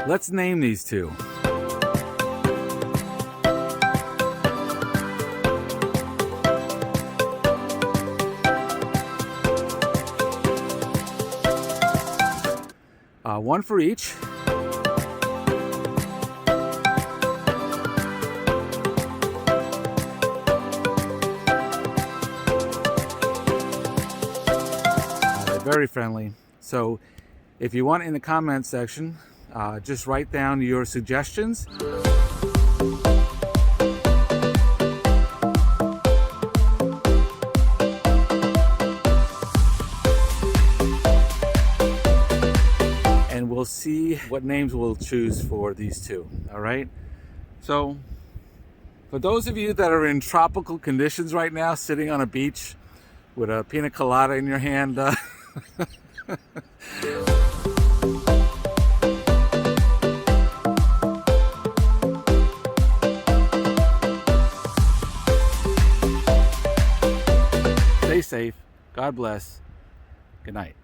Let's name these two. One for each. They're very friendly. So if you want, in the comments section, just write down your suggestions. And we'll see what names we'll choose for these two. All right. So for those of you that are in tropical conditions right now, sitting on a beach with a pina colada in your hand, stay safe. God bless. Good night.